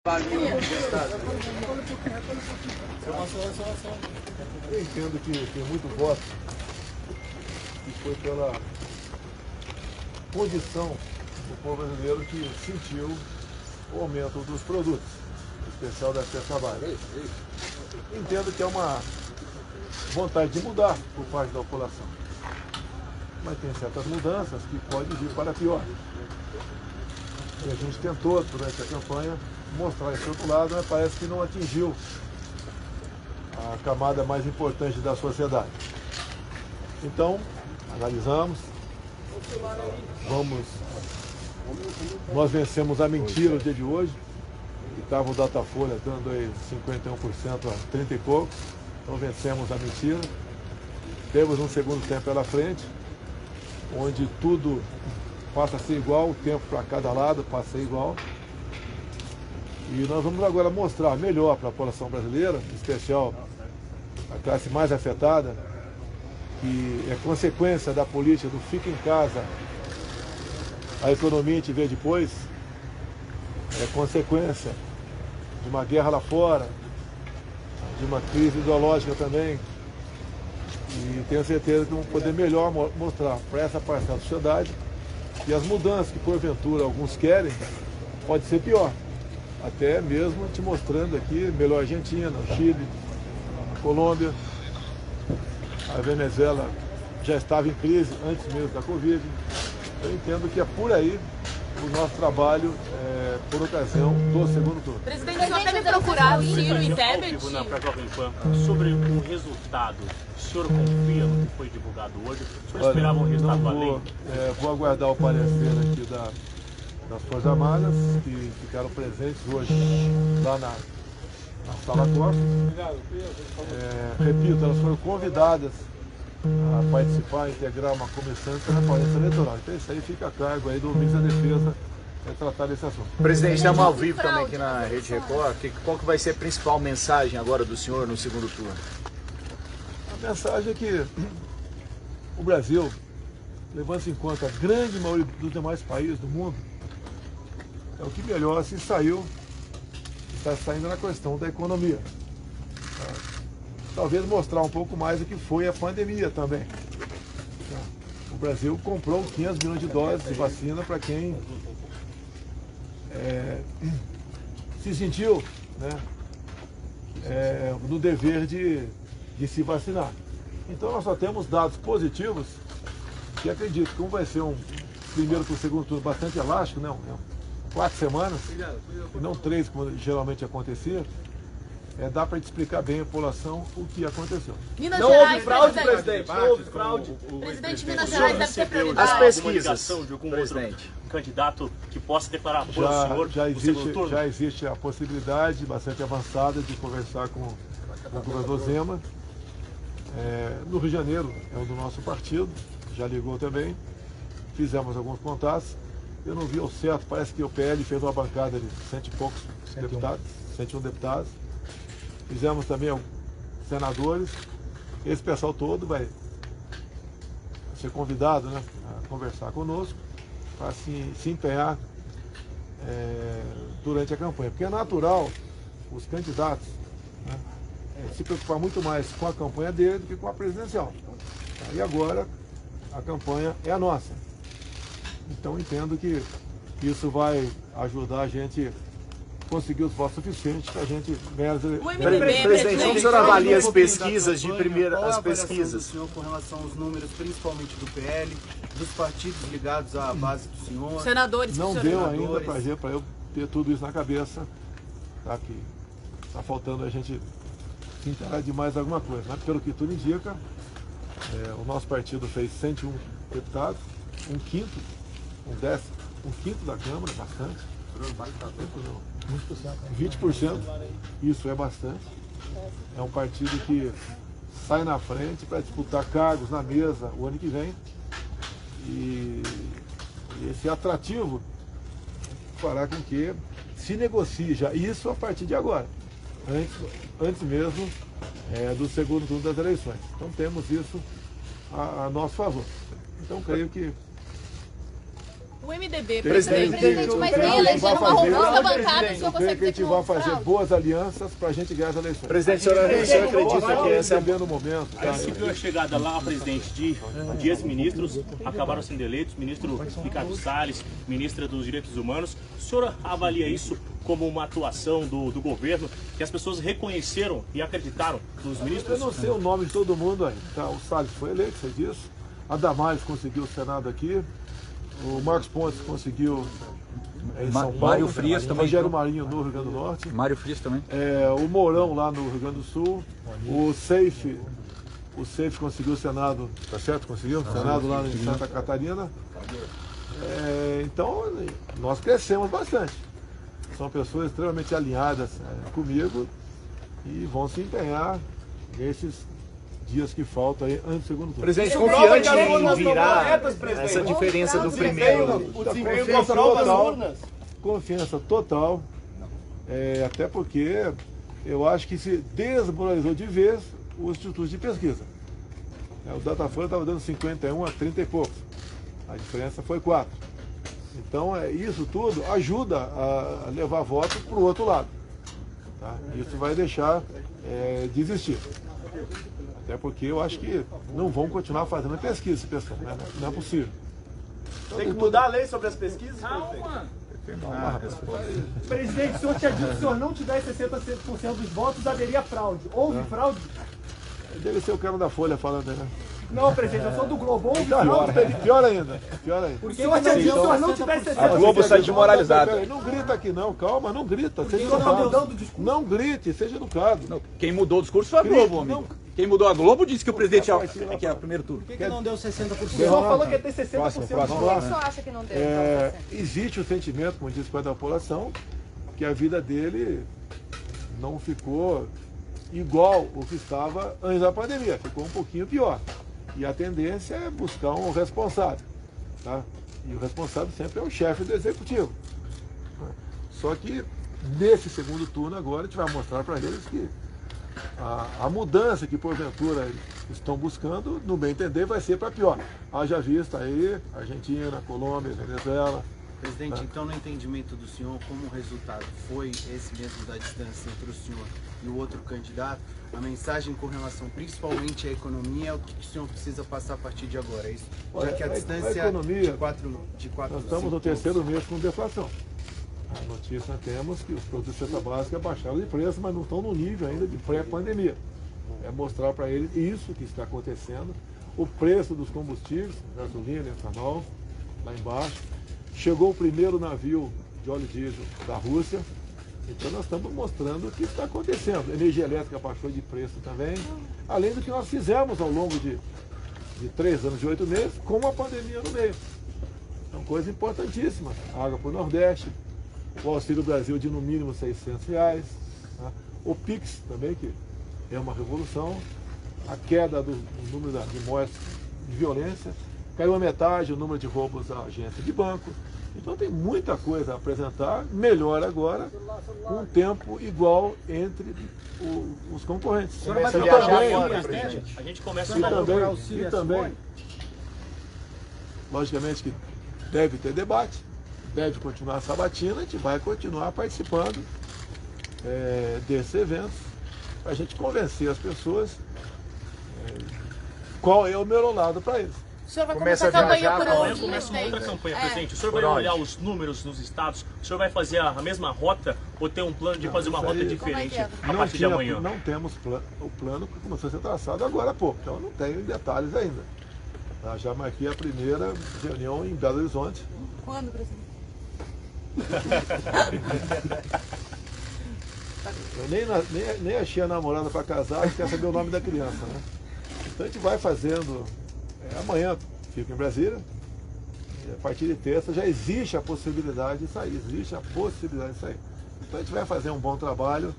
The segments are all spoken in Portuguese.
Eu entendo que tem muito voto que foi pela condição do povo brasileiro que sentiu o aumento dos produtos, em especial da cesta básica. Entendo que é uma vontade de mudar por parte da população, mas tem certas mudanças que podem vir para pior. E a gente tentou, durante a campanha, mostrar esse outro lado, mas parece que não atingiu a camada mais importante da sociedade. Então, analisamos, nós vencemos a mentira no dia de hoje, que estava o Datafolha dando aí 51% a 30 e poucos, então vencemos a mentira. Temos um segundo tempo pela frente, onde tudo passa a ser igual, o tempo para cada lado passa a ser igual. E nós vamos agora mostrar melhor para a população brasileira, em especial a classe mais afetada, que é consequência da política do fica em casa, a economia a gente vê depois, é consequência de uma guerra lá fora, de uma crise ideológica também. E tenho certeza que vamos poder melhor mostrar para essa parcela da sociedade que as mudanças que porventura alguns querem, pode ser pior. Até mesmo te mostrando aqui, melhor a Argentina, o Chile, a Colômbia, a Venezuela já estava em crise antes mesmo da Covid. Eu entendo que é por aí o nosso trabalho por ocasião do segundo turno. Presidente, o senhor deve procurar o Ciro e Tebet? Sobre o resultado, o senhor confia no que foi divulgado hoje? O senhor esperava um resultado além? Vou aguardar o parecer aqui das Forças Armadas, que ficaram presentes hoje lá na Sala Costa. Repito, elas foram convidadas a participar, integrar uma comissão de transparência eleitoral. Então isso aí fica a cargo aí do ministro da Defesa tratar desse assunto. Presidente, estamos ao vivo também aqui na Rede Record. Qual que vai ser a principal mensagem agora do senhor no segundo turno? A mensagem é que o Brasil, levando-se em conta a grande maioria dos demais países do mundo, é o que melhor se saiu, está saindo na questão da economia. Talvez mostrar um pouco mais do que foi a pandemia também. O Brasil comprou 500 milhões de doses de vacina para quem se sentiu, né, no dever de se vacinar. Então nós só temos dados positivos que acredito que como vai ser um primeiro para o segundo turno bastante elástico, né, 4 semanas, e não 3 como geralmente acontecia, dá para te explicar bem à população o que aconteceu. Minas Não Gerais, houve fraude, presidente? Não houve fraude. Presidente, Minas Gerais deve ter prioridade. As pesquisas, De algum presidente. outro candidato que possa declarar apoio ao senhor no segundo turno? Já existe a possibilidade bastante avançada de conversar com o governador Zema. No Rio de Janeiro é um do nosso partido, já ligou também. Fizemos alguns contatos. Eu não vi ao certo, parece que o PL fez uma bancada de 100 e poucos deputados, 101 deputados. Fizemos também senadores. Esse pessoal todo vai ser convidado, né, a conversar conosco para se empenhar durante a campanha. Porque é natural os candidatos, né, se preocupar muito mais com a campanha dele do que com a presidencial. E agora a campanha é a nossa. Então entendo que isso vai ajudar a gente conseguir os votos suficientes para a gente ganhar as eleições. Presidente, como o senhor avalia as pesquisas de primeira, as pesquisas? Do senhor com relação aos números, principalmente do PL, dos partidos ligados à base do senhor? Senadores. Não deu ainda para eu ter tudo isso na cabeça, tá? Que está faltando a gente se inteirar de mais alguma coisa. Mas pelo que tudo indica, o nosso partido fez 101 deputados, um quinto da Câmara, bastante. 20%, isso é bastante. É um partido que sai na frente para disputar cargos na mesa o ano que vem. E esse atrativo fará com que se negocie já isso a partir de agora, antes mesmo do segundo turno das eleições. Então temos isso a nosso favor. Então creio que O MDB, Presidente, mas eu nem creio que elegeram uma vai fazer- robusta bancada, o senhor Eu creio consegue que a dizer gente que vai houve fazer fraude? boas alianças para a gente ganhar as eleições. Presidente, o senhor acredita que essa é entender no momento. A gente viu a chegada lá, presidente, de ex-ministros, acabaram sendo eleitos, ministro Ricardo Salles, ministra dos Direitos Humanos. O senhor avalia isso como uma atuação do governo, que as pessoas reconheceram e acreditaram nos ministros? Eu não sei o nome de todo mundo ainda. Tá? O Salles foi eleito, sei disso. A Damares conseguiu o Senado aqui. O Marcos Pontes conseguiu em São Paulo. Mário Frias também. Rogério Marinho no Rio Grande do Norte. Mário Frias também. O Mourão lá no Rio Grande do Sul. O Seife conseguiu o Senado, tá certo? Conseguiu o Senado lá em Santa Catarina. Então, nós crescemos bastante. São pessoas extremamente alinhadas comigo e vão se empenhar nesses dias que faltam aí antes do segundo turno. Presidente, confiante em virar essa diferença do primeiro. Confiança total, até porque eu acho que se desmoralizou de vez os institutos de pesquisa. O Datafolha estava dando 51 a 30 e poucos, a diferença foi 4. Então isso tudo ajuda a levar voto para o outro lado. Tá? Isso vai deixar de existir. Até porque eu acho que não vão continuar fazendo pesquisa, esse pessoal, né? Não é possível. Então, Tem que mudar a lei sobre as pesquisas? Presidente, o senhor tinha dito que se o senhor não tivesse 60% dos votos, haveria fraude. Houve fraude? Deve ser o cara da Folha falando, né? Não, presidente, eu sou do Globo. Houve Pior, fraude? pior ainda. Porque o senhor tinha dito que se o senhor não tivesse 60%. A Globo está desmoralizada. Peraí, não grita aqui não, calma, não grita. Seja o senhor está mudando educado. o discurso. Não grite, seja educado. Quem mudou o discurso foi a Globo, amigo. Quem mudou a Globo disse que o presidente é o primeiro turno. Por que não deu 60%? O Próximo, senhor falou que ia ter 60%. próximo. Por que o senhor acha que não deu? Existe o sentimento, como diz o pai da população, que a vida dele não ficou igual o que estava antes da pandemia, ficou um pouquinho pior. E a tendência é buscar um responsável. Tá? E o responsável sempre é o chefe do executivo. Só que nesse segundo turno agora a gente vai mostrar para eles que a mudança que porventura eles estão buscando, no bem entender, vai ser para pior. Haja vista aí Argentina, Colômbia, Venezuela. Presidente, então no entendimento do senhor, como o resultado foi esse mesmo da distância entre o senhor e o outro candidato, a mensagem com relação principalmente à economia é o que o senhor precisa passar a partir de agora, é isso? Já que a distância economia, de 4 nós estamos no terceiro mês com deflação. A notícia temos que os produtos de cesta básica baixaram de preço, mas não estão no nível ainda de pré-pandemia. É mostrar para eles isso que está acontecendo, o preço dos combustíveis, gasolina, etanol, lá embaixo. Chegou o primeiro navio de óleo diesel da Rússia, então nós estamos mostrando o que está acontecendo. A energia elétrica baixou de preço também, além do que nós fizemos ao longo de 3 anos e 8 meses, com uma pandemia no meio. Então, coisa importantíssima. Água para o Nordeste, o Auxílio Brasil de no mínimo R$600, tá? O Pix também, que é uma revolução, a queda do número de mortes de violência, caiu a metade o número de roubos à agência de banco. Então tem muita coisa a apresentar, melhor agora, com um tempo igual entre os concorrentes. Começa a viajar agora, presidente. A gente começa E também, logicamente que deve ter debate, deve continuar a sabatina, a gente vai continuar participando desses eventos, para a gente convencer as pessoas qual é o melhor lado para eles. O senhor vai Começa começar a a viajar, campanha por Amanhã onde, começa uma outra presidente? campanha, presidente. O senhor vai olhar os números nos estados? O senhor vai fazer a mesma rota ou tem um plano de fazer uma isso aí- rota diferente a Não partir de tinha- amanhã? Não temos o plano que começou a ser traçado agora há pouco, então não tenho detalhes ainda. Tá? Já marquei a primeira reunião em Belo Horizonte. Quando, presidente? Eu nem achei a namorada para casar e quer saber o nome da criança, né? Então a gente vai fazendo. Amanhã fico em Brasília. E a partir de terça já existe a possibilidade de sair. Existe a possibilidade de sair. Então a gente vai fazer um bom trabalho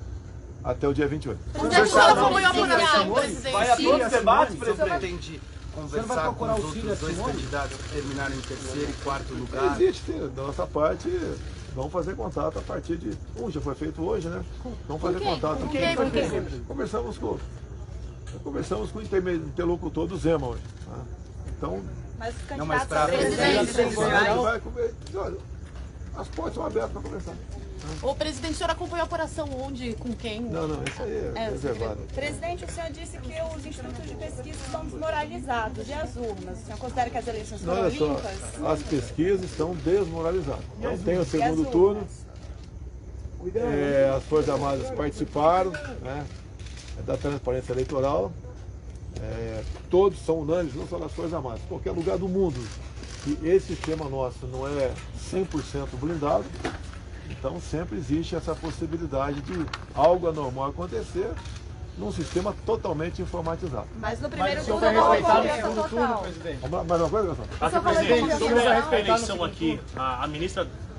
até o dia 28. Onde é que o senhor acompanhou a apuração, presidente? Vai a todos os debates, O senhor vai- pretende vai conversar com procurar os auxílio outros dois a Simone? candidatos que terminaram em terceiro e quarto lugar? Existe, sim. Da nossa parte, vamos fazer contato a partir de. Já foi feito hoje, né? Vamos fazer contato. Com quem? Conversamos com o interlocutor do Zema hoje. Tá? Então, Mas os Não, mas candidatos para a presidente. Vai comer. Olha, as portas são abertas para conversar. O presidente, o senhor acompanhou a apuração onde, com quem? Não, isso aí é reservado. Presidente, o senhor disse que os institutos de pesquisa estão desmoralizados. E as urnas? O senhor considera que as eleições foram Olha limpas? só, as pesquisas estão desmoralizadas. Então tem o segundo turno, as Forças Armadas participaram, né, da transparência eleitoral, todos são unânimes, não só nas Forças Armadas, em qualquer lugar do mundo. E esse sistema nosso não é 100% blindado, então sempre existe essa possibilidade de algo anormal acontecer num sistema totalmente informatizado. Mas no primeiro O senhor turno vai não respeitar houve no segundo turno, total. presidente? Mais uma coisa, pessoal? Aqui, presidente, sobre a eleição aqui, a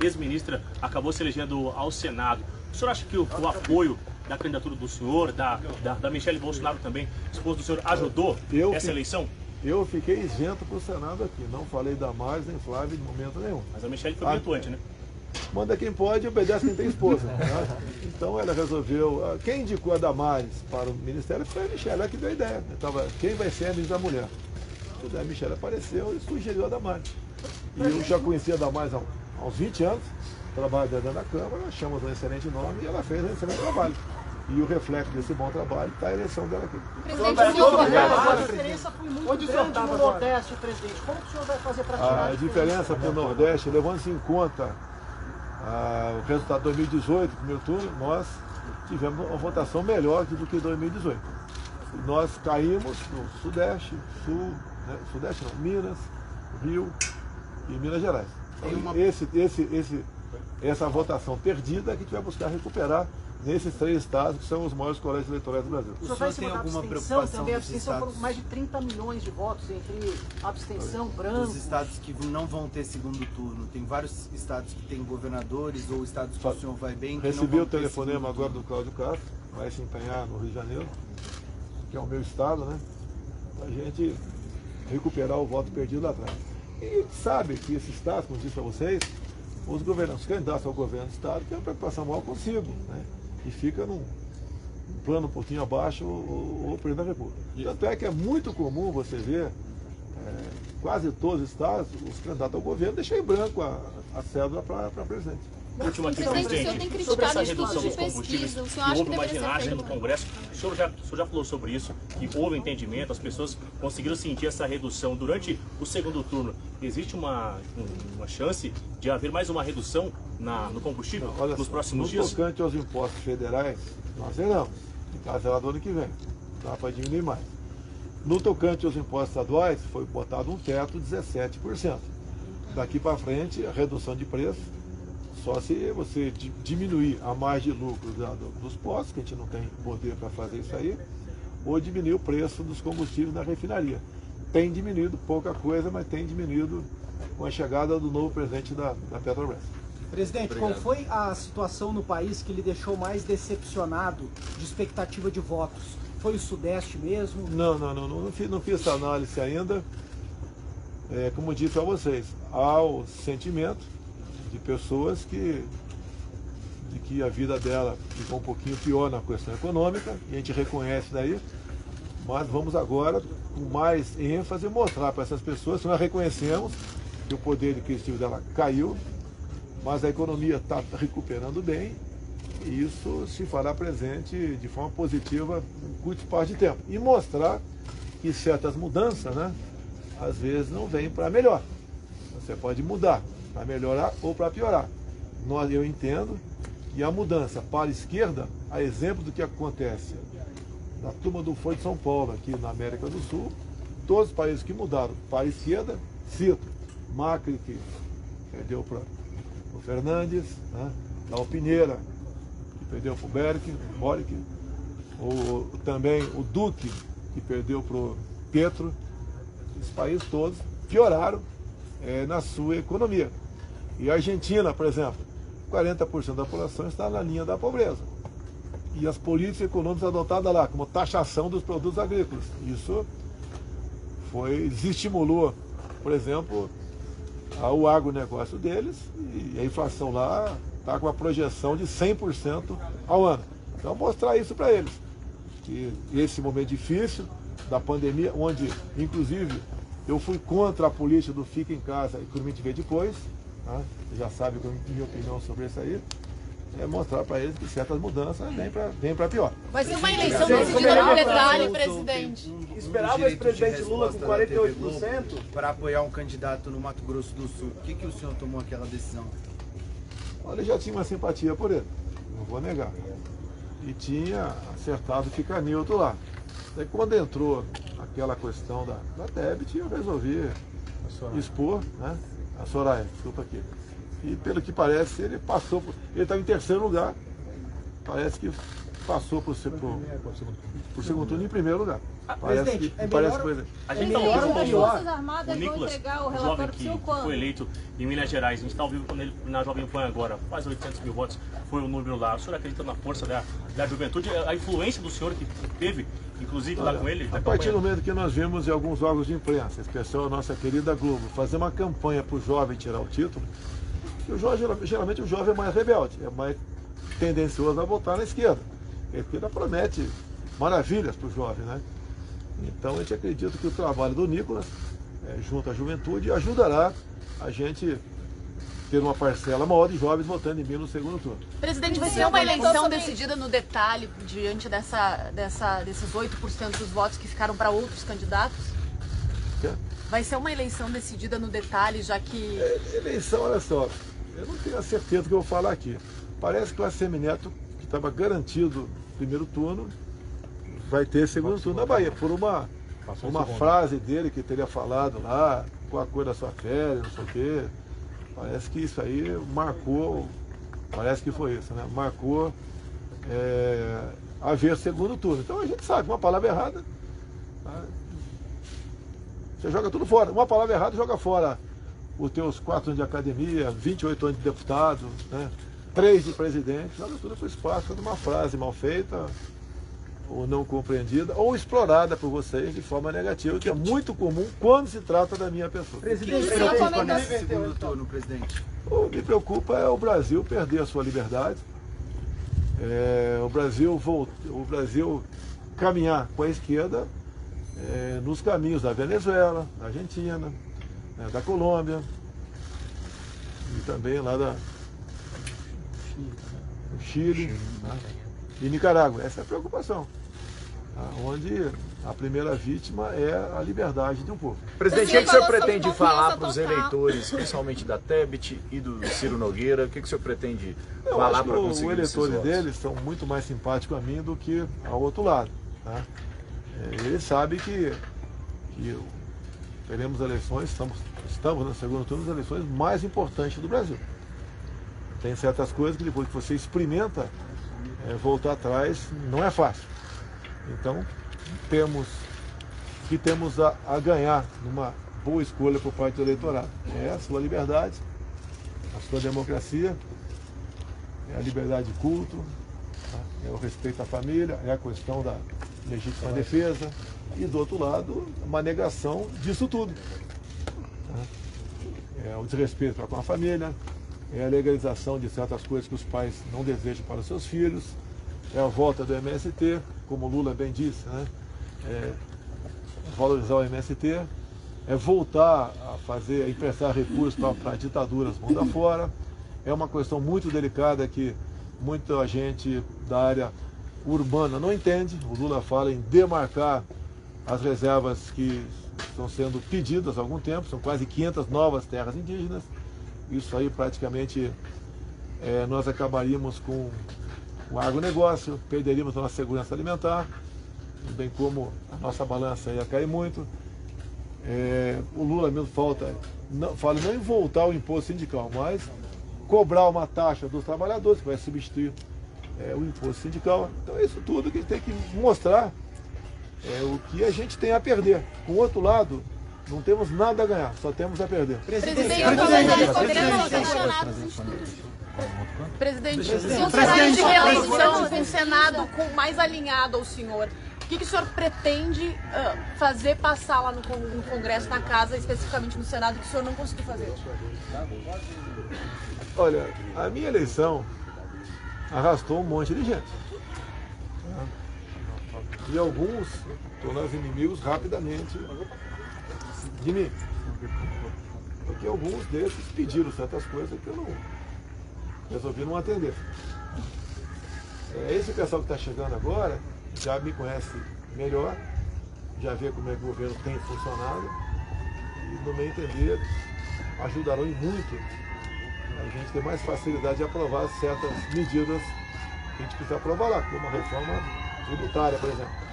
ex-ministra acabou se elegendo ao Senado. O senhor acha que o apoio da candidatura do senhor, da Michele Bolsonaro também, esposa do senhor, ajudou essa eleição? Eu fiquei isento para o Senado aqui, não falei da Mars nem Flávio em momento nenhum. Mas a Michele foi muito antes, né? Manda quem pode e obedece quem tem esposa. Né? Então ela resolveu. Quem indicou a Damares para o ministério foi a Michele, ela que deu a ideia. Quem vai ser a ministra da Mulher? A Michele apareceu e sugeriu a Damares. E eu já conhecia a Damares há uns 20 anos, trabalho dentro da Câmara, achamos um excelente nome e ela fez um excelente trabalho. E o reflexo desse bom trabalho está a eleição dela aqui. A diferença foi muito grande no Nordeste, presidente. Como que o senhor vai fazer para tirar A diferença para o Nordeste, levando-se em conta o resultado de 2018, primeiro turno, nós tivemos uma votação melhor do que 2018. Nós caímos no Sudeste, Sul, né? Sudeste não, Minas, Rio e Minas Gerais. Então, essa votação perdida é que a gente vai buscar recuperar nesses 3 estados que são os maiores colégios eleitorais do Brasil. O senhor vai tem alguma preocupação também? A abstenção foram mais de 30 milhões de votos entre abstenção, branco. Os estados que não vão ter segundo turno, tem vários estados que têm governadores ou estados que o senhor vai bem. Recebi o telefonema agora do Cláudio Castro, vai se empenhar no Rio de Janeiro, que é o meu estado, né? Para a gente recuperar o voto perdido lá atrás. E a gente sabe que esses estados, como disse para vocês, os candidatos ao governo do estado têm uma preocupação maior consigo, né? E fica num plano um pouquinho abaixo o presidente da República. Tanto é que é muito comum você ver quase todos os estados, os candidatos ao governo deixam em branco a cédula para presidente. Última aqui, Presidente, o presidente, senhor tem criticado sobre essa institutos redução de dos combustíveis, pesquisa. O que senhor acha houve que uma deveria ser ginástica feito? no Congresso, o senhor já falou sobre isso, que houve entendimento, as pessoas conseguiram sentir essa redução durante o segundo turno. Existe uma chance de haver mais uma redução no combustível nos próximos dias? No tocante aos impostos federais, nós veremos, em caso do ano que vem, dá para diminuir mais. No tocante aos impostos estaduais, foi botado um teto de 17%. Daqui para frente, a redução de preço, só se você diminuir a margem de lucro dos postos, que a gente não tem poder para fazer isso aí, ou diminuir o preço dos combustíveis na refinaria. Tem diminuído pouca coisa, mas tem diminuído com a chegada do novo presidente da Petrobras. Presidente, qual foi a situação no país que lhe deixou mais decepcionado de expectativa de votos? Foi o Sudeste mesmo? Não fiz essa análise ainda. Como disse a vocês, há o sentimento de pessoas de que a vida dela ficou um pouquinho pior na questão econômica, e a gente reconhece daí, mas vamos agora, com mais ênfase, mostrar para essas pessoas que nós reconhecemos que o poder aquisitivo dela caiu, mas a economia está recuperando bem, e isso se fará presente de forma positiva em curto espaço de tempo. E mostrar que certas mudanças, né, às vezes não vêm para melhor. Você pode mudar para melhorar ou para piorar. Eu entendo que a mudança para a esquerda, a exemplo do que acontece na turma do Foro de São Paulo, aqui na América do Sul, todos os países que mudaram para a esquerda, cito Macri, que perdeu para o Fernandes, né? Lá o Pinheira, que perdeu para o Boric, também o Duque, que perdeu para o Petro. Os países todos pioraram na sua economia. E a Argentina, por exemplo, 40% da população está na linha da pobreza. E as políticas econômicas adotadas lá, como taxação dos produtos agrícolas. Isso desestimulou, por exemplo, o agronegócio deles, e a inflação lá está com uma projeção de 100% ao ano. Então, mostrar isso para eles. Que esse momento difícil da pandemia, onde, inclusive, Eu fui contra a política do fica em casa e por mim te vê depois. Tá? Você já sabe a minha opinião sobre isso aí. É mostrar para eles que certas mudanças vêm para pior. Vai ser uma eleição decidida no detalhe, presidente. Esperava esse presidente Lula com 48% para apoiar um candidato no Mato Grosso do Sul. Por que o senhor tomou aquela decisão? Olha, eu já tinha uma simpatia por ele, não vou negar. E tinha acertado ficar neutro lá. Daí quando entrou aquela questão da débito, eu resolvi expor, né? A Soraya, desculpa aqui. E pelo que parece, ele passou por. Ele estava em terceiro lugar. Parece que passou por segundo turno em primeiro lugar. Presidente, Parece coisa. A gente melhor tá ou ouvindo pior? o Nicolas, o jovem que foi eleito em Minas Gerais. A gente está ouvindo quando ele na Jovem Pan agora, quase 800 mil votos, foi o número lá. O senhor acredita na força da juventude, a influência do senhor que teve, inclusive lá com ele? A partir do momento que nós vimos em alguns órgãos de imprensa, especial a nossa querida Globo, fazer uma campanha para o jovem tirar o título, e o jovem, geralmente o jovem é mais rebelde, é mais tendencioso a votar na esquerda. A esquerda promete maravilhas para o jovem, né? Então a gente acredita que o trabalho do Nicolas, junto à juventude, ajudará a gente ter uma parcela maior de jovens votando em mim no segundo turno. Presidente, vai ser uma eleição decidida no detalhe diante desses 8% dos votos que ficaram para outros candidatos? Quê? Vai ser uma eleição decidida no detalhe, já que... Eleição, olha só, eu não tenho a certeza do que eu vou falar aqui. Parece que o ACM Neto, que estava garantido primeiro turno, vai ter segundo turno na Bahia, por uma frase dele que teria falado lá, com a cor da sua pele, não sei o quê. Parece que isso aí marcou, parece que foi isso, né? Marcou haver segundo turno. Então a gente sabe, uma palavra errada, tá? Você joga tudo fora. Uma palavra errada joga fora os teus 4 anos de academia, 28 anos de deputado, né? 3 de presidente, joga tudo para o espaço de uma frase mal feita, ou não compreendida, ou explorada por vocês de forma negativa, que é muito comum quando se trata da minha pessoa. Presidente, preocupa nesse segundo turno, presidente? O que me preocupa é o Brasil perder a sua liberdade, o Brasil caminhar com a esquerda nos caminhos da Venezuela, da Argentina, né, da Colômbia e também lá do Chile, né, e Nicarágua. Essa é a preocupação. Onde a primeira vítima é a liberdade de um povo. Presidente, o que o senhor pretende falar para os eleitores, principalmente da Tebet e do Ciro Nogueira? O que o senhor pretende falar para conseguir os eleitores esses deles são muito mais simpáticos a mim do que ao outro lado. Tá? Eles sabem que teremos eleições, estamos no segundo turno das eleições mais importantes do Brasil. Tem certas coisas que depois que você experimenta, voltar atrás não é fácil. Então, temos a ganhar numa boa escolha por parte do eleitorado. É a sua liberdade, a sua democracia, é a liberdade de culto, tá? É o respeito à família, é a questão da legítima defesa e, do outro lado, uma negação disso tudo. Tá? É o desrespeito para com a família, é a legalização de certas coisas que os pais não desejam para os seus filhos, é a volta do MST, como o Lula bem disse, né? Valorizar o MST, é voltar a emprestar recursos para ditaduras mundo afora. É uma questão muito delicada que muita gente da área urbana não entende. O Lula fala em demarcar as reservas que estão sendo pedidas há algum tempo, são quase 500 novas terras indígenas. Isso aí praticamente nós acabaríamos com o agronegócio, perderíamos a nossa segurança alimentar, bem como a nossa balança ia cair muito. O Lula mesmo fala não em voltar ao imposto sindical, mas cobrar uma taxa dos trabalhadores, que vai substituir o imposto sindical. Então é isso tudo que a gente tem que mostrar o que a gente tem a perder. Com o outro lado, não temos nada a ganhar, só temos a perder. Presidente, um cenário de reeleição com o Senado mais alinhado ao senhor, o que o senhor pretende fazer passar lá no Congresso, na Casa, especificamente no Senado, que o senhor não conseguiu fazer? Olha, a minha eleição arrastou um monte de gente. E alguns tornaram inimigos rapidamente de mim. Porque alguns desses pediram certas coisas que eu não resolvi não atender. Esse pessoal que está chegando agora já me conhece melhor, já vê como é que o governo tem funcionado e, no meu entender, ajudarão muito a gente ter mais facilidade de aprovar certas medidas que a gente precisa aprovar lá, como a reforma tributária, por exemplo.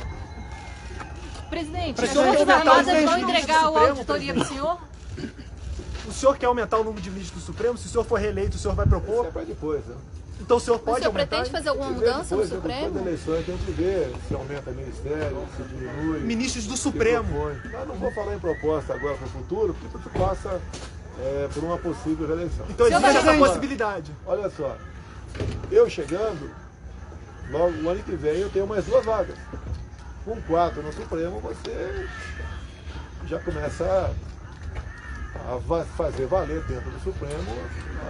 Presidente, as Forças Armadas vão entregar a auditoria para o senhor? O senhor quer aumentar o número de ministros do Supremo? Se o senhor for reeleito, o senhor vai propor? Isso é para depois, né? Então o senhor pode aumentar? O senhor pretende fazer alguma mudança no Supremo? Depois da eleição, tem que ver se aumenta ministério, se diminui. Ministros do Supremo. Mas não vou falar em proposta agora para o futuro, porque tudo passa por uma possível reeleição. Então existe essa possibilidade. Olha só, eu chegando, logo o ano que vem eu tenho mais 2 vagas. Com 4 no Supremo, você já começa a fazer valer dentro do Supremo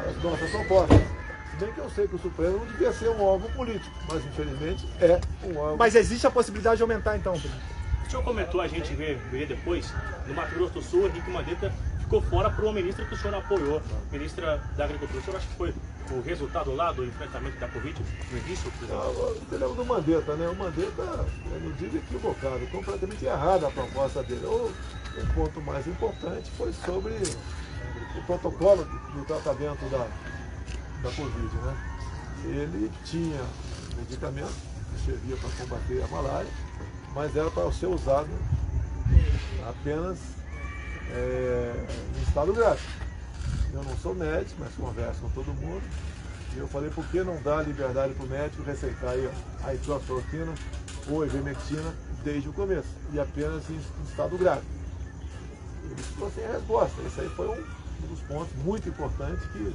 as nossas propostas. Se bem que eu sei que o Supremo não devia ser um órgão político, mas infelizmente é um órgão. Mas existe a possibilidade de aumentar então, presidente? O senhor comentou, a gente vê depois, no Mato Grosso do Sul, Henrique Mandetta ficou fora por uma ministra que o senhor apoiou, ministra da Agricultura. O senhor acha que foi o resultado lá do enfrentamento da Covid no início? Você lembra do Mandetta, né? O Mandetta, não digo equivocado, completamente errada a proposta dele. O ponto mais importante foi sobre o protocolo do tratamento da Covid, né? Ele tinha medicamento que servia para combater a malária, mas era para ser usado apenas em estado grave. Eu não sou médico, mas converso com todo mundo. E eu falei, por que não dar liberdade para o médico receitar a hidroxicloroquina ou a ivermectina desde o começo, e apenas em estado grave? Ele ficou sem resposta. Esse aí foi um dos pontos muito importantes que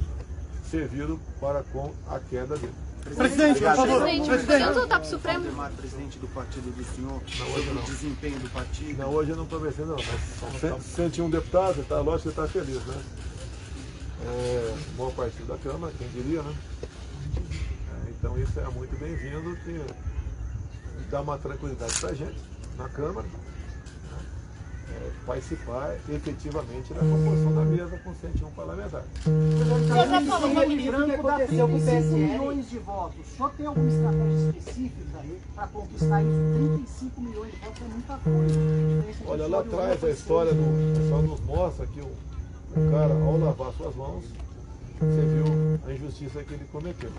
serviram para com a queda dele. Presidente, por favor. Presidente, voltar para o Supremo? Presidente do partido do senhor, sobre o desempenho do partido. Não, hoje eu não conversei não, mas são 101 deputados, tá, lógico que ele está feliz, né? O maior partido da Câmara, quem diria, né? Então isso é muito bem-vindo, que dá uma tranquilidade para a gente na Câmara, participar efetivamente da composição da mesa com 101 parlamentares. Você já falou que dá 35 milhões de votos. O senhor tem alguma estratégia específica aí para conquistar isso? 35 milhões de votos é muita coisa. Olha, lá atrás a história nos mostra que o cara, ao lavar suas mãos, você viu a injustiça que ele cometeu.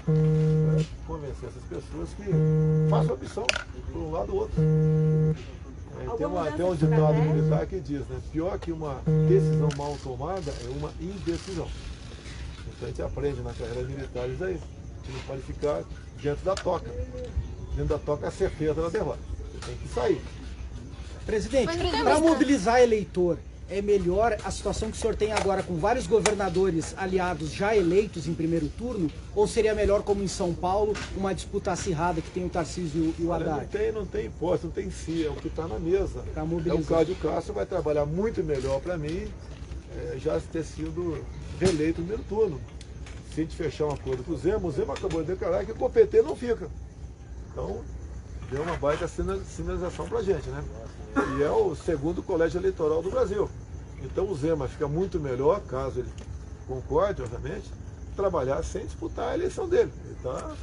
Convencer essas pessoas que façam opção por um lado ou outro. Tem um ditado militar que diz, né? Pior que uma decisão mal tomada é uma indecisão. Então a gente aprende na carreira militar isso aí. A gente não pode ficar dentro da toca. Dentro da toca é a certeza da derrota. Você tem que sair. Presidente, para mobilizar eleitor, é melhor a situação que o senhor tem agora com vários governadores aliados já eleitos em primeiro turno? Ou seria melhor, como em São Paulo, uma disputa acirrada que tem o Tarcísio e o Haddad? Não tem hipótese, não tem si, é o que está na mesa. Tá, o Cláudio Castro vai trabalhar muito melhor para mim, já ter sido reeleito no primeiro turno. Se a gente fechar um acordo com o Zema acabou de declarar que o PT não fica. Então, deu uma baita sinalização para a gente, né? E é o segundo colégio eleitoral do Brasil. Então o Zema fica muito melhor, caso ele concorde, obviamente, trabalhar sem disputar a eleição dele. Ele está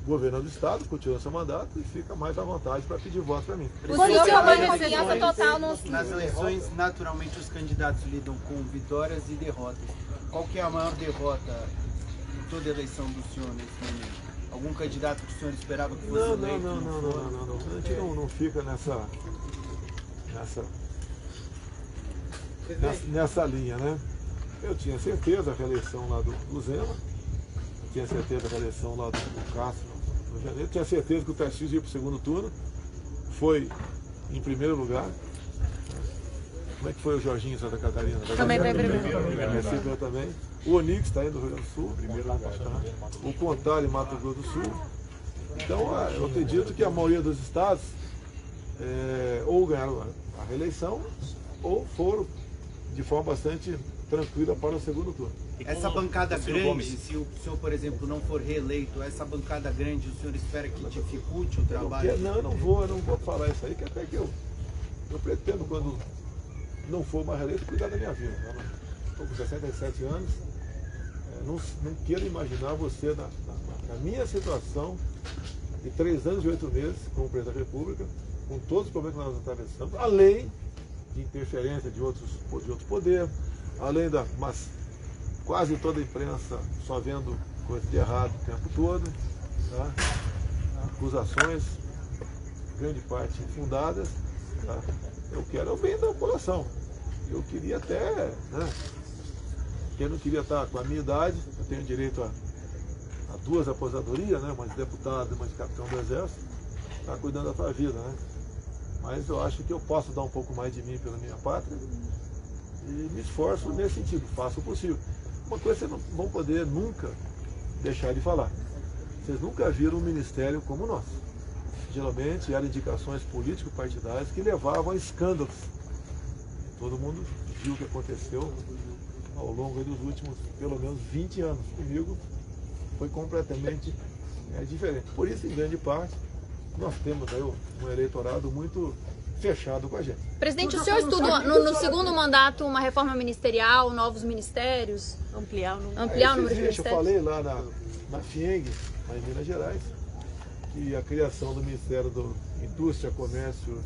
governando o Estado, continua seu mandato e fica mais à vontade para pedir voto para mim. Nas eleições, naturalmente, os candidatos lidam com vitórias e derrotas. Qual que é a maior derrota em toda a eleição do senhor nesse momento? Algum candidato que o senhor esperava que fosse eleito? Não. A gente não fica nessa linha, né? Eu tinha certeza da reeleição lá do Zema, eu tinha certeza da reeleição lá do Castro no janeiro, eu tinha certeza que o Tarcísio ia para o segundo turno, foi em primeiro lugar. Como é que foi o Jorginho em Santa Catarina? Também foi em primeiro. Recebeu também. O Onix está aí no Rio Grande do Sul, primeiro lugar. O Pontal em Mato Grosso do Sul. Então, eu acredito que a maioria dos estados ou ganharam a reeleição ou foram de forma bastante tranquila para o segundo turno. Essa bancada grande, se o senhor, por exemplo, não for reeleito, essa bancada grande, o senhor espera que dificulte o trabalho? Eu não vou falar isso aí, que até que eu Eu pretendo, quando não for mais reeleito, cuidar da minha vida. Estou com 67 anos, não quero imaginar você na minha situação de 3 anos e 8 meses como presidente da República, com todos os problemas que nós atravessamos, além de interferência de outros poderes, além mas quase toda a imprensa só vendo coisa de errado o tempo todo, tá? Acusações, grande parte infundadas, tá? Eu quero o bem da população. Eu queria até, né? Quem não queria estar com a minha idade, eu tenho direito a 2 aposentadorias, né? Uma de deputado e uma de capitão do Exército, está cuidando da tua vida, né? Mas eu acho que eu posso dar um pouco mais de mim pela minha pátria e me esforço nesse sentido, faço o possível. Uma coisa vocês não vão poder nunca deixar de falar. Vocês nunca viram um ministério como o nosso. Geralmente eram indicações político-partidárias que levavam a escândalos. Todo mundo viu o que aconteceu ao longo dos últimos, pelo menos, 20 anos. Comigo foi completamente diferente. Por isso, em grande parte, nós temos aí um eleitorado muito fechado com a gente. Presidente, o senhor estuda no segundo mandato uma reforma ministerial, novos ministérios? Ampliar o número de ministérios? Eu falei lá na FIENG, lá em Minas Gerais, que a criação do Ministério do Indústria, Comércio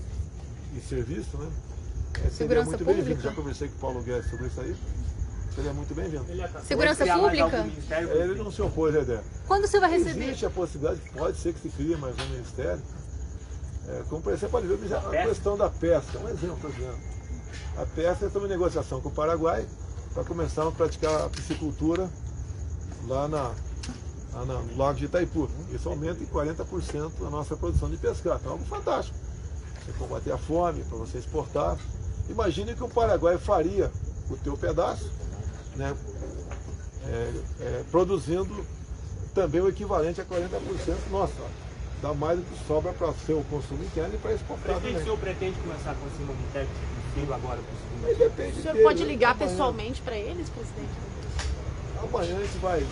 e Serviço, né, seria muito bem-vindo. Já conversei com o Paulo Guedes sobre isso aí. Seria muito bem-vindo. Segurança Pública? Ele não se opôs à ideia. Quando o senhor vai receber? Existe a possibilidade, pode ser que se crie mais um ministério. Como você pode ver, a questão da pesca, um exemplo, por exemplo. A pesca está em negociação com o Paraguai para começar a praticar a piscicultura lá no Lago de Itaipu. Isso aumenta em 40% a nossa produção de pescado. Então é algo fantástico. Você combater a fome, para você exportar. Imagine que o Paraguai faria o teu pedaço, né, produzindo também o equivalente a 40% nosso. Dá mais do que sobra para o seu consumo interno e para exportar. Presidente, o senhor pretende começar com esse novo técnico agora? Depende. O senhor pode ligar pessoalmente para eles, presidente? Amanhã a gente vai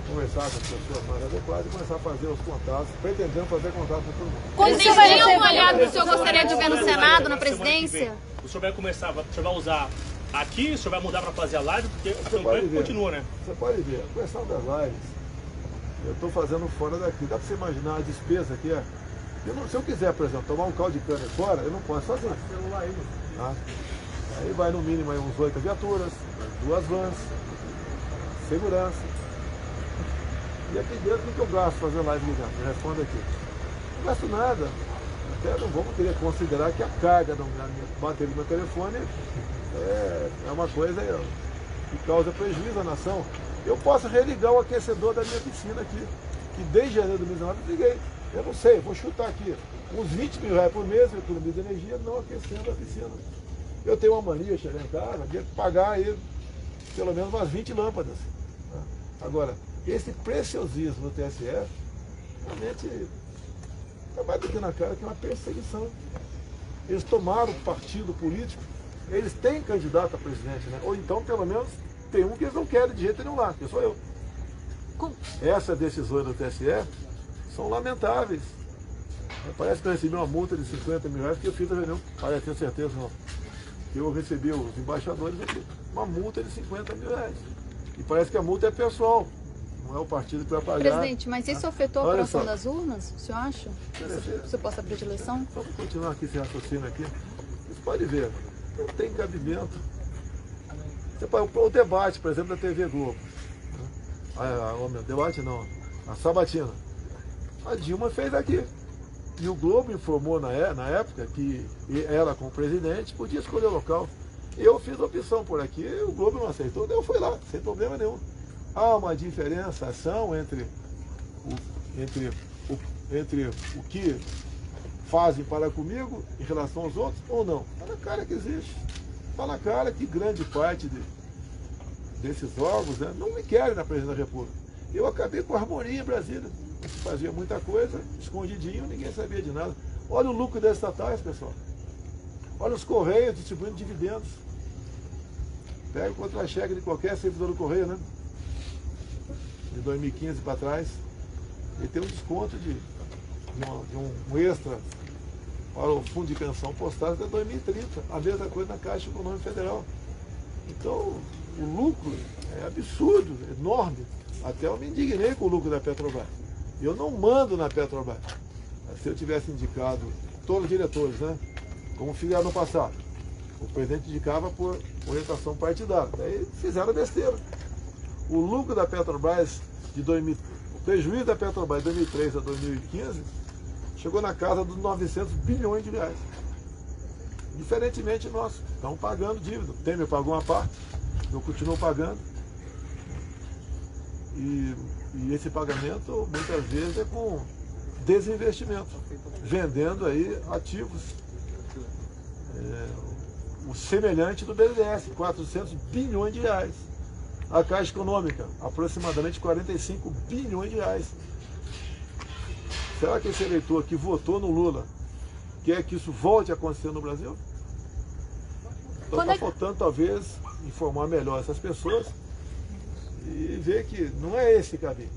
conversar com as pessoas mais adequadas e começar a fazer os contatos, pretendendo fazer contato com todo mundo. Presidente, tem algum aliado que o senhor gostaria de ver no Senado, na presidência? O senhor vai começar, o senhor vai usar aqui, o senhor vai mudar para fazer a live, porque a campanha continua, né? Você pode ver, a questão das lives, eu estou fazendo fora daqui. Dá para você imaginar a despesa que é? Se eu quiser, por exemplo, tomar um caldo de cana fora, eu não posso fazer. Tá? Aí vai no mínimo aí uns 8 viaturas, 2 vans, segurança. E aqui dentro, o que eu gasto fazendo live ligando? Me responda aqui. Não gasto nada. Até não vamos querer considerar que a carga da bateria do meu telefone é uma coisa que causa prejuízo à nação. Eu posso religar o aquecedor da minha piscina aqui, que desde janeiro de 2019 eu liguei. Eu não sei, vou chutar aqui, uns 20 mil reais por mês, economia de energia, não aquecendo a piscina. Eu tenho uma mania de chegar em casa, de pagar aí pelo menos umas 20 lâmpadas. Né? Agora, esse preciosismo do TSE, realmente, é mais do que na cara que é uma perseguição. Eles tomaram partido político, eles têm candidato a presidente, né? Ou então, pelo menos, tem um que eles não querem de jeito nenhum lá, que sou eu. Essas decisões do TSE são lamentáveis. Parece que eu recebi uma multa de 50 mil reais, porque eu fiz a reunião, parece ter certeza não. Eu recebi os embaixadores aqui, uma multa de 50 mil reais. E parece que a multa é pessoal, não é o partido que vai pagar. Presidente, mas isso afetou a operação das urnas, o senhor acha? Você possa abrir de eleição? Vamos continuar aqui esse raciocínio aqui. Vocês podem ver, não tem cabimento. O debate, por exemplo, da TV Globo. O debate não, a sabatina. A Dilma fez aqui. E o Globo informou na época que ela, como presidente, podia escolher o local. Eu fiz a opção por aqui, o Globo não aceitou, daí eu fui lá, sem problema nenhum. Há uma diferenciação entre o que fazem para comigo em relação aos outros ou não? Está na cara que existe. Está na cara que grande parte desses órgãos, né, não me querem na presidência da República. Eu acabei com a harmonia em Brasília. Fazia muita coisa, escondidinho, ninguém sabia de nada. Olha o lucro das estatais, pessoal. Olha os Correios distribuindo dividendos. Pega o contra-cheque de qualquer servidor do Correio, né? De 2015 para trás. Ele tem um desconto de um extra para o Fundo de Pensão Postal até 2030. A mesma coisa na Caixa Econômica Federal. Então, o lucro é absurdo, enorme. Até eu me indignei com o lucro da Petrobras. Eu não mando na Petrobras. Se eu tivesse indicado todos os diretores, né? Como fizeram no passado. O presidente indicava por orientação partidária. Daí fizeram besteira. O lucro da Petrobras o prejuízo da Petrobras de 2003 a 2015 chegou na casa dos 900 bilhões de reais. Diferentemente nós, estamos pagando dívida. O Temer pagou uma parte, eu continuo pagando. E esse pagamento muitas vezes é com desinvestimento, vendendo aí ativos. O semelhante do BNDES, 400 bilhões de reais. A Caixa Econômica, aproximadamente 45 bilhões de reais. Será que esse eleitor que votou no Lula quer que isso volte a acontecer no Brasil? Então está faltando talvez informar melhor essas pessoas e ver que não é esse caminho.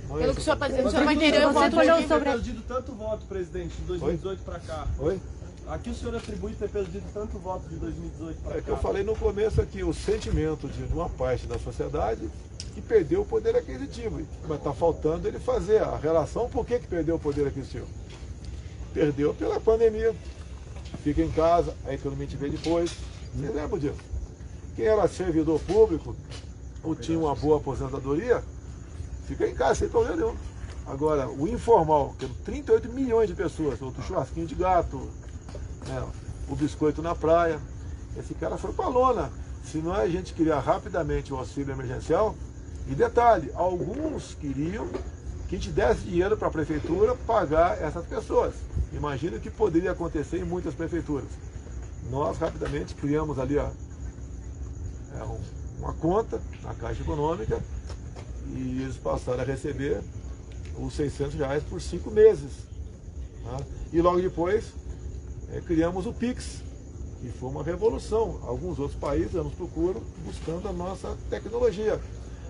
Pelo que o senhor está dizendo, o senhor vai querer o voto Ter perdido tanto voto, presidente, de 2018 para cá. Oi? Aqui o senhor atribui ter perdido tanto voto de 2018 para cá. É que eu falei no começo aqui, o sentimento de uma parte da sociedade que perdeu o poder aquisitivo. Mas está faltando ele fazer a relação. Por que perdeu o poder aquisitivo? Perdeu pela pandemia. Fica em casa, a economia te vê depois. Vocês lembram disso? Quem era servidor público ou tinha uma boa aposentadoria, fica em casa sem problema nenhum. Agora, o informal, que 38 milhões de pessoas, outro churrasquinho de gato, o biscoito na praia, esse cara foi para a lona. Se não é a gente criar rapidamente o auxílio emergencial, e detalhe, alguns queriam que a gente desse dinheiro para a prefeitura pagar essas pessoas. Imagina o que poderia acontecer em muitas prefeituras. Nós rapidamente criamos ali uma conta na Caixa Econômica e eles passaram a receber os R$600 por 5 meses. Tá? E logo depois criamos o Pix, que foi uma revolução. Alguns outros países nos procuram buscando a nossa tecnologia.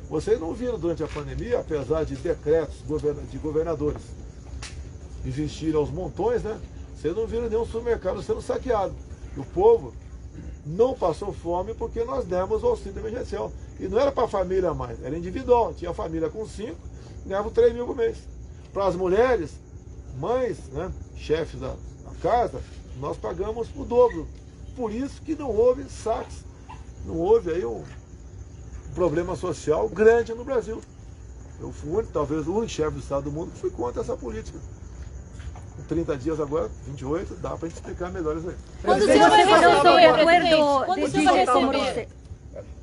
Vocês não viram durante a pandemia, apesar de decretos de governadores existirem aos montões, né? Vocês não viram nenhum supermercado sendo saqueado. O povo não passou fome porque nós demos o auxílio emergencial. E não era para a família mais, era individual. Tinha família com 5, ganhava 3 mil por mês. Para as mulheres, mães, né, chefes da casa, nós pagamos o dobro. Por isso que não houve saques, não houve aí um problema social grande no Brasil. Eu fui, talvez, o único chefe do Estado do mundo que fui contra essa política. Com 30 dias agora, 28, dá para a gente explicar melhor isso aí. Quando o senhor vai receber?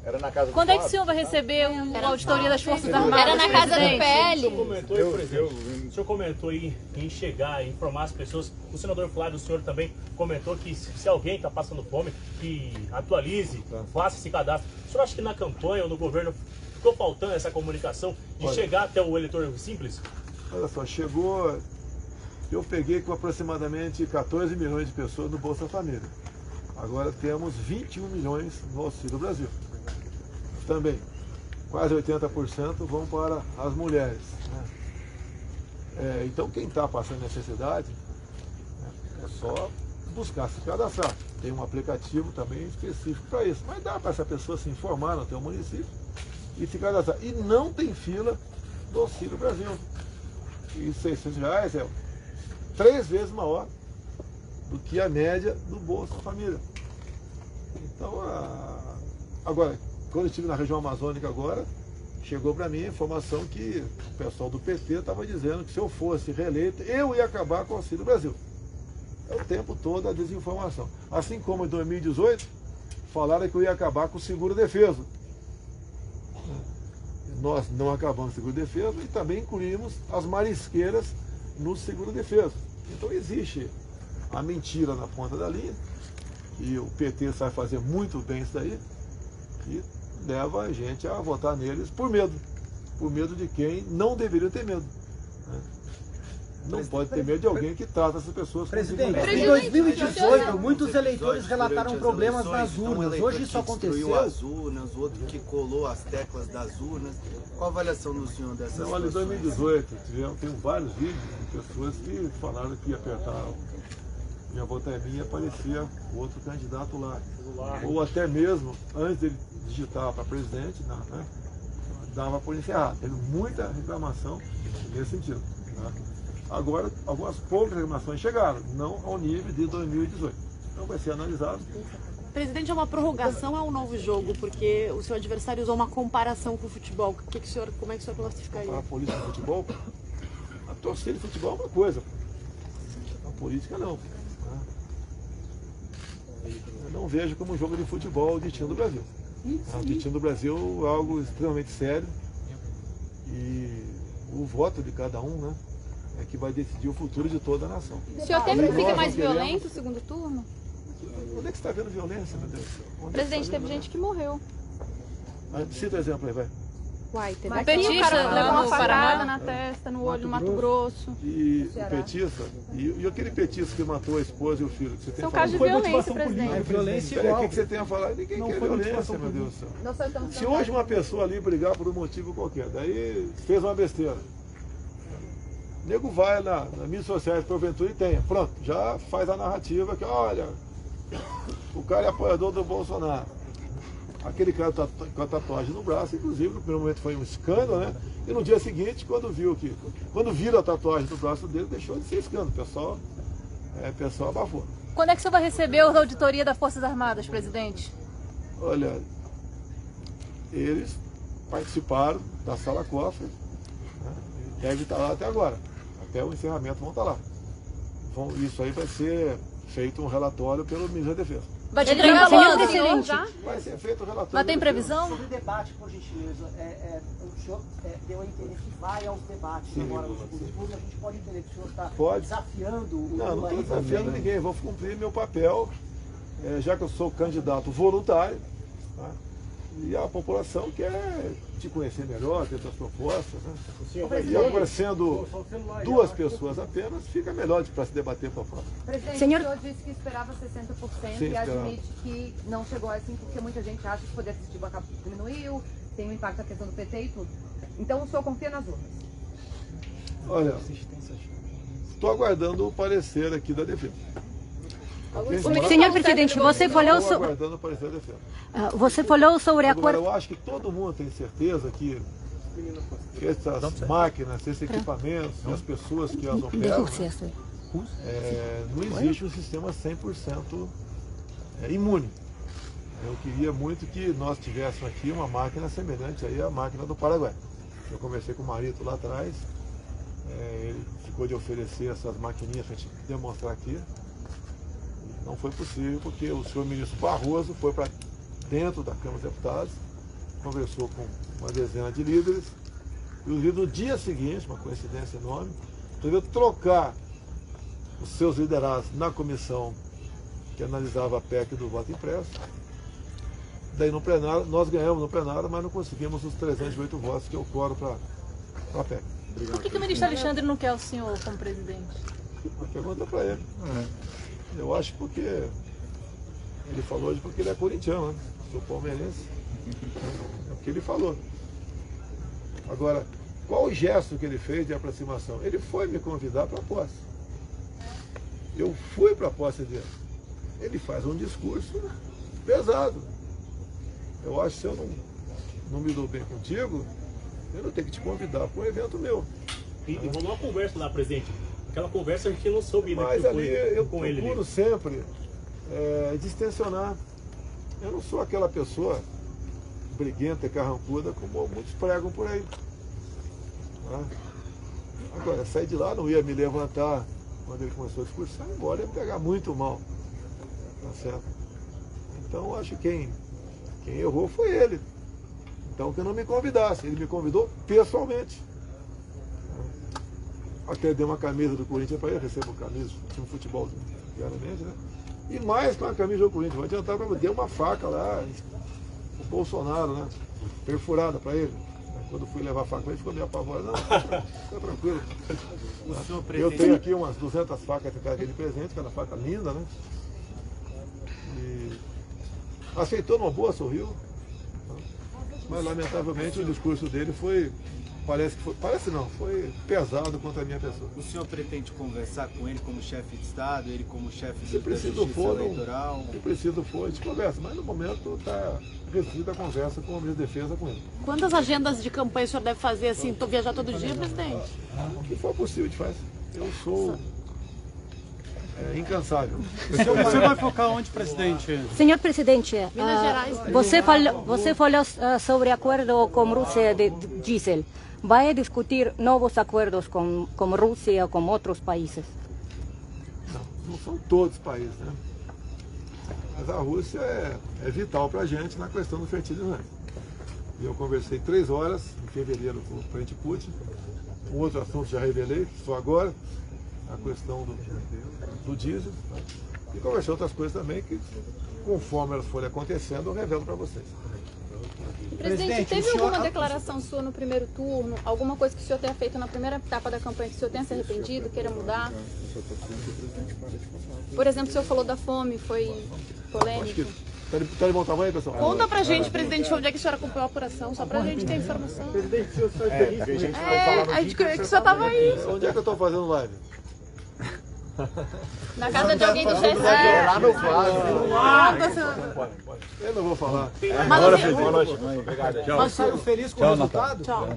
Era na casa do Quando é que o senhor vai receber a auditoria das Forças Armadas? Era na casa do PL. O senhor comentou em chegar, em informar as pessoas. O senador Flávio, o senhor também comentou que se alguém está passando fome, que atualize, faça esse cadastro. O senhor acha que na campanha ou no governo ficou faltando essa comunicação de chegar até o eleitor simples? Olha só, chegou... Eu peguei com aproximadamente 14 milhões de pessoas no Bolsa Família. Agora temos 21 milhões no Auxílio Brasil. Também, quase 80% vão para as mulheres. Né? Então, quem está passando necessidade, é só buscar se cadastrar. Tem um aplicativo também específico para isso. Mas dá para essa pessoa se informar no teu município e se cadastrar. E não tem fila do Auxílio Brasil. E R$600 é 3 vezes maior do que a média do Bolsa Família. Então, agora, quando eu estive na região amazônica agora, chegou para mim a informação que o pessoal do PT estava dizendo que se eu fosse reeleito, eu ia acabar com o Auxílio Brasil. É o tempo todo a desinformação. Assim como em 2018, falaram que eu ia acabar com o seguro-defeso. Nós não acabamos com o seguro-defeso e também incluímos as marisqueiras no seguro-defeso. Então existe a mentira na ponta da linha e o PT sabe fazer muito bem isso daí e leva a gente a votar neles por medo de quem não deveria ter medo. Né? Não pode ter medo de alguém que trata essas pessoas como Presidente, em 2018, muitos eleitores relataram problemas nas urnas. Hoje isso aconteceu. As urnas, o outro que colou as teclas das urnas. Qual a avaliação do senhor dessas Olha, em 2018, tem vários vídeos de pessoas que falaram que ia apertar minha volta é minha, aparecia o outro candidato lá. Ou até mesmo, antes dele digitar para presidente, né, dava por encerrado. Teve muita reclamação nesse sentido. Né? Agora, algumas poucas reclamações chegaram, não ao nível de 2018. Então vai ser analisado. Presidente, é uma prorrogação ou é um novo jogo? Porque o seu adversário usou uma comparação com o futebol. Como é que o senhor classifica isso? A política com o futebol? A torcida de futebol é uma coisa. A política não. Eu não vejo como um jogo de futebol o destino do Brasil. O destino do Brasil é algo extremamente sério. E o voto de cada um, né, é que vai decidir o futuro de toda a nação. O senhor teme que fique mais violento o segundo turno? Onde é que você está vendo violência, meu Deus? Presidente, teve gente que morreu. Cita o exemplo aí, vai. Uai, teve um petista, levou uma facada na testa, no olho, no Mato Grosso. E o petista, e aquele petista que matou a esposa e o filho, que você tem são casos de violência, presidente. É violência igual. O que você tem a falar? Ninguém quer violência, meu Deus do céu. Se hoje uma pessoa ali brigar por um motivo qualquer, daí fez uma besteira, o nego vai nas mídias sociais, porventura, e tenha. Pronto, já faz a narrativa que, olha, o cara é apoiador do Bolsonaro. Aquele cara com a tatuagem no braço, inclusive, no primeiro momento foi um escândalo, né? E no dia seguinte, quando viram a tatuagem no braço dele, deixou de ser escândalo. O pessoal abafou. Quando é que o senhor vai receber a auditoria das Forças Armadas, presidente? Olha, eles participaram da sala cofre, né? Deve estar lá até agora. Até o encerramento vão estar lá. Isso aí vai ser feito um relatório pelo Ministério da Defesa. Vai te entregar quando, presidente? Já? Vai ser feito o relatório. Mas tem previsão? Sobre o debate, por gentileza, o senhor deu a entender que vai aos debates. Sim, agora no segundo turno, a gente pode entender que o senhor está desafiando o Lula. Não estou desafiando ninguém, vou cumprir meu papel, já que eu sou candidato voluntário, tá? E a população quer te conhecer melhor, ter suas propostas, né? E agora sendo duas pessoas apenas, fica melhor para se debater proposta. Presidente, o senhor disse que esperava 60% e admite que não chegou assim porque muita gente acha que o poder aquisitivo diminuiu, tem um impacto na questão do PT e tudo. Então o senhor confia nas urnas? Olha, estou aguardando o parecer aqui da defesa. Senhor presidente, você falou sobre... Você falou sobre a Agora, eu acho que todo mundo tem certeza que essas máquinas, esses equipamentos, as pessoas que as operam, não existe um sistema 100% imune. Eu queria muito que nós tivéssemos aqui uma máquina semelhante aí à máquina do Paraguai. Eu conversei com o Marito lá atrás, ele ficou de oferecer essas maquininhas para a gente demonstrar aqui. Não foi possível porque o senhor ministro Barroso foi para dentro da Câmara dos Deputados, conversou com uma dezena de líderes, e os líderes no dia seguinte, uma coincidência enorme, resolveu trocar os seus liderados na comissão que analisava a PEC do voto impresso. Daí no plenário, nós ganhamos no plenário, mas não conseguimos os 308 votos que eu quoro para a PEC. Por que o ministro Alexandre não quer o senhor como presidente? Pergunta para ele. Eu acho porque ele falou hoje porque ele é corintiano, né? Sou palmeirense. É o que ele falou. Agora, qual o gesto que ele fez de aproximação? Ele foi me convidar para a posse. Eu fui para a posse dele. Ele faz um discurso pesado. Eu acho que se eu não me dou bem contigo, eu não tenho que te convidar para um evento meu. E rolou uma conversa lá, presidente. Aquela conversa a gente não soube, né? Mas ali eu procuro sempre distensionar. Eu não sou aquela pessoa briguenta e carrancuda como muitos pregam por aí. Tá? Agora, sair de lá não ia me levantar quando ele começou a discursar, embora ia me pegar muito mal. Tá certo? Então, acho que quem errou foi ele. Então, que não me convidasse. Ele me convidou pessoalmente. Até dei uma camisa do Corinthians para ele, recebo camisa, tinha um futebol diariamente, né? E mais com a camisa do Corinthians, vou adiantar para ele, dei uma faca lá, o Bolsonaro, né? Perfurada para ele. Quando fui levar a faca, ele ficou meio apavorado. Não, fica tranquilo. Eu tenho aqui umas 200 facas que aquele presente, cada faca linda, né? E aceitou numa boa, sorriu. Mas lamentavelmente o discurso dele foi parece não, foi pesado contra a minha pessoa. O senhor pretende conversar com ele como chefe de Estado, ele como chefe Se da Justiça Eleitoral? Se preciso for, a gente conversa, mas no momento está restrita a conversa com o ministro da Defesa com ele. Quantas agendas de campanha o senhor deve fazer assim, viajar todo dia, presidente? O que for possível a gente faz. Eu sou incansável. Você vai focar onde, presidente? Senhor presidente, Minas Gerais. você falou sobre acordo com Rússia de diesel. Vai discutir novos acordos com Rússia ou com outros países? Não são todos os países, né? Mas a Rússia é vital para a gente na questão do fertilizante. E eu conversei 3 horas em fevereiro com o presidente Putin. Um outro assunto já revelei, só agora, a questão do diesel. E conversei outras coisas também que, conforme elas forem acontecendo, eu revelo para vocês. Presidente, teve alguma declaração sua no primeiro turno, alguma coisa que o senhor tenha feito na primeira etapa da campanha que o senhor tenha se arrependido, queira mudar? Por exemplo, o senhor falou da fome, foi polêmico. Tá de bom tamanho, pessoal? Conta pra gente, presidente, onde é que o senhor acompanhou a apuração, só pra gente ter informação. Presidente, o senhor está feliz com isso? A gente queria que o senhor tava aí. Onde é que eu tô fazendo live? Na casa de alguém do GSE. Lá no quadro. Eu não vou falar. Agora, presidente. Boa noite. Obrigado. Tchau. Mas saiu feliz com o resultado? Tchau.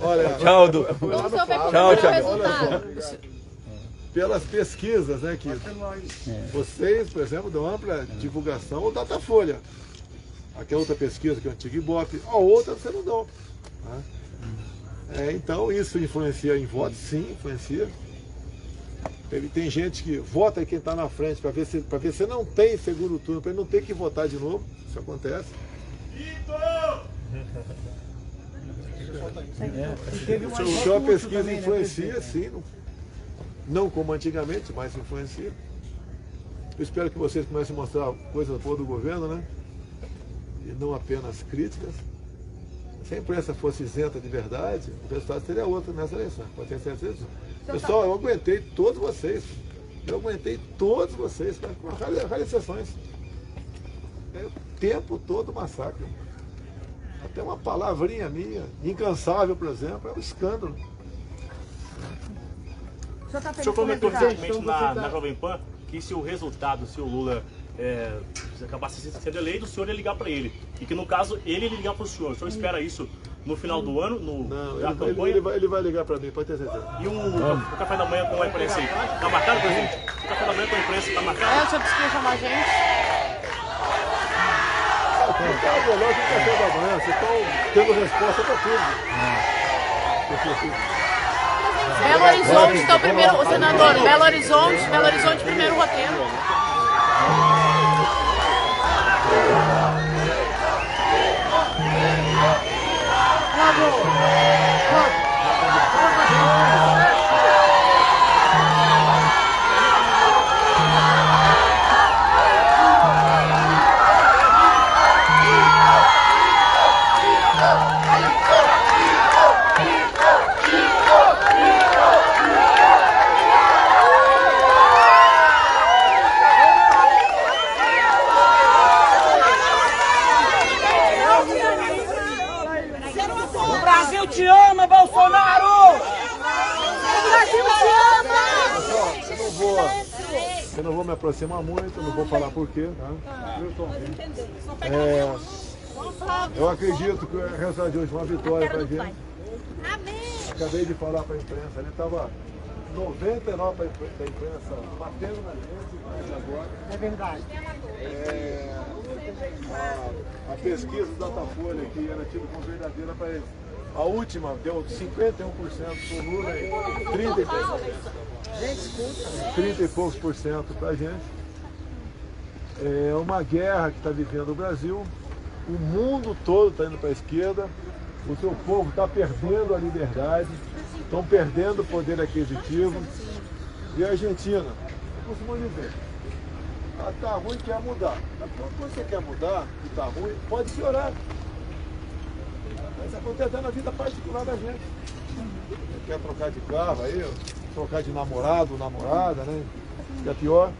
Olha, Tchau, Du. Como o senhor vai Tchau, cobrar o tchau. resultado? pelas pesquisas, né, que vocês, por exemplo, dão ampla divulgação ao Datafolha. Aquela outra pesquisa que é o antigo Ibope, a outra você não dá. Né? Então isso influencia em votos, sim, influencia. Tem gente que vota quem está na frente para ver se não tem segundo turno, para ele não ter que votar de novo. Isso acontece. Então a pesquisa influencia, sim, não como antigamente, mas influencia. Eu espero que vocês comecem a mostrar coisas boas do governo, né? E não apenas críticas. Se a imprensa fosse isenta de verdade, o resultado seria outro nessa eleição. Pode ter certeza disso. Pessoal, eu aguentei todos vocês. Com raras exceções. É o tempo todo massacre. Até uma palavrinha minha, incansável, por exemplo, é um escândalo. O senhor comentou recentemente na Jovem Pan que se o resultado, se o Lula acabasse sendo eleito, o senhor ia ligar para ele. E que no caso, ele ia ligar para o senhor. O senhor espera isso no final do ano, na campanha? Ele vai ligar para mim, pode ter certeza. E o café da manhã com a imprensa aí? Está marcado, presidente? O café da manhã com a imprensa está marcado? O senhor disse que ia chamar a gente? Lógico que café da manhã, vocês estão tendo resposta para tudo. Belo Horizonte, então, primeiro, o senador, Belo Horizonte, primeiro roteiro. O Brasil te ama, Bolsonaro! O Brasil te ama! Eu não vou me aproximar muito, não vou falar por quê. Tá? Eu acredito que o resultado de hoje é uma vitória para a gente. Acabei de falar para a imprensa, ele estava 99% da imprensa batendo na gente, mas agora... É verdade. A pesquisa do Datafolha, que era tida como verdadeira para eles, a última deu 51% para o Lula e 30 e poucos por cento para a gente. É uma guerra que está vivendo o Brasil, o mundo todo está indo para a esquerda, o seu povo está perdendo a liberdade, estão perdendo o poder aquisitivo. E a Argentina, eu costumo dizer, tá ruim, quer mudar. Quando você quer mudar e tá ruim, pode piorar. Mas acontece na vida particular da gente. Quer trocar de carro aí, trocar de namorado, namorada, né? Que é pior.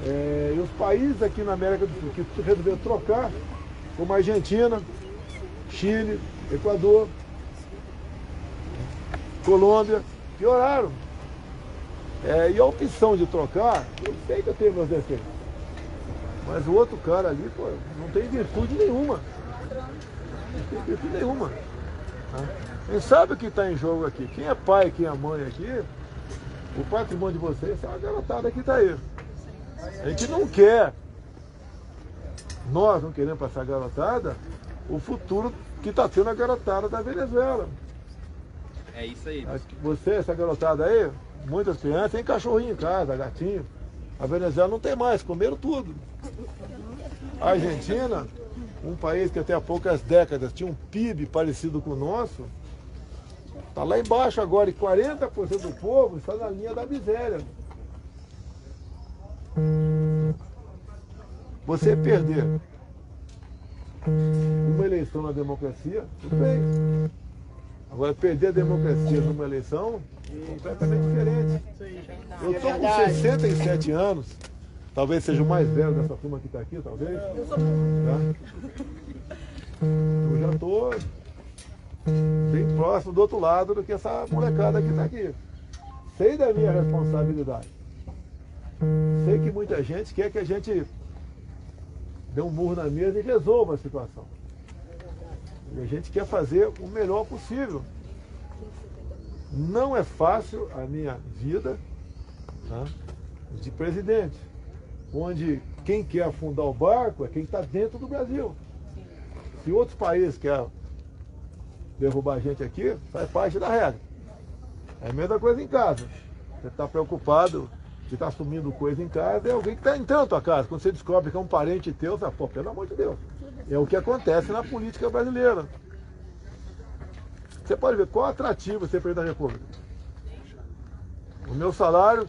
E os países aqui na América do Sul que resolveram trocar, como a Argentina, Chile, Equador, Colômbia, pioraram. E a opção de trocar, eu sei que eu tenho meus defeitos. Mas o outro cara ali, pô, não tem virtude nenhuma. Não tem virtude nenhuma. Quem sabe o que está em jogo aqui? Quem é pai, quem é mãe aqui, o patrimônio de vocês é uma garotada que está aí. A gente não quer, nós não queremos para essa garotada, o futuro que está tendo a garotada da Venezuela. É isso aí. Você, essa garotada aí, muitas crianças têm cachorrinho em casa, gatinho. A Venezuela não tem mais, comeram tudo. A Argentina, um país que até há poucas décadas tinha um PIB parecido com o nosso, está lá embaixo agora e 40% do povo está na linha da miséria. Você perder uma eleição na democracia, tudo bem. Agora, perder a democracia numa eleição é completamente diferente. Eu estou com 67 anos, talvez seja o mais velho dessa turma que está aqui, talvez. Eu já estou bem próximo do outro lado do que essa molecada que está aqui. Sei da minha responsabilidade. Sei que muita gente quer que a gente dê um murro na mesa e resolva a situação. E a gente quer fazer o melhor possível. Não é fácil a minha vida, tá, de presidente, onde quem quer afundar o barco é quem está dentro do Brasil. Se outros países querem derrubar a gente aqui, faz parte da regra. É a mesma coisa em casa. Você está preocupado de estar sumindo coisa em casa, é alguém que está entrando na tua casa. Quando você descobre que é um parente teu, você fala, pô, pelo amor de Deus. É o que acontece na política brasileira. Você pode ver qual atrativo ser presidente da República. O meu salário,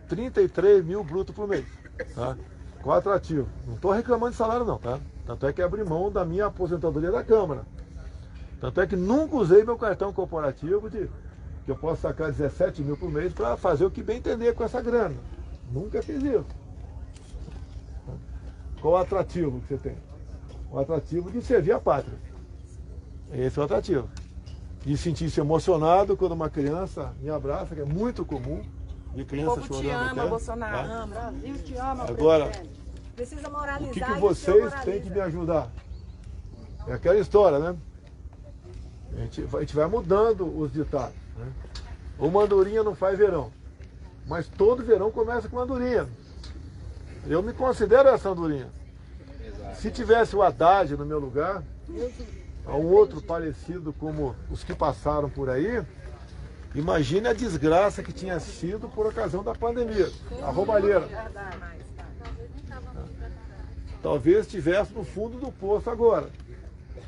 33 mil bruto por mês. Tá? Qual atrativo? Não estou reclamando de salário não, tá? Tanto é que abri mão da minha aposentadoria da Câmara. Tanto é que nunca usei meu cartão corporativo que eu posso sacar 17 mil por mês para fazer o que bem entender com essa grana. Nunca fiz isso. Qual o atrativo que você tem? O atrativo de servir a pátria. Esse é o atrativo. E sentir-se emocionado quando uma criança me abraça, que é muito comum, de criança chorando. O povo te ama, Bolsonaro. Tá? Brasil te ama, agora, presidente. Precisa moralizar. O que vocês têm que me ajudar? É aquela história, né? A gente vai mudando os ditados. Né? Uma andorinha não faz verão. Mas todo verão começa com andorinha. Eu me considero essa andorinha. Se tivesse o Haddad no meu lugar, um outro parecido como os que passaram por aí, imagine a desgraça que tinha sido por ocasião da pandemia, a roubalheira. Talvez estivesse no fundo do poço agora.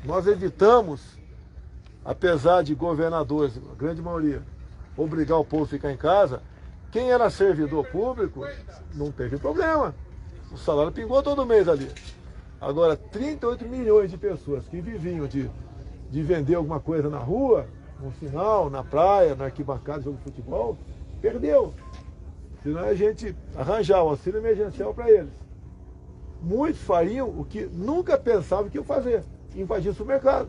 Nós evitamos, apesar de governadores, a grande maioria, obrigar o povo a ficar em casa, quem era servidor público não teve problema. O salário pingou todo mês ali. Agora, 38 milhões de pessoas que viviam de vender alguma coisa na rua, no sinal, na praia, na arquibancada, jogo de futebol, perdeu. Senão a gente arranjar o auxílio emergencial para eles. Muitos fariam o que nunca pensavam que iam fazer, invadir o supermercado,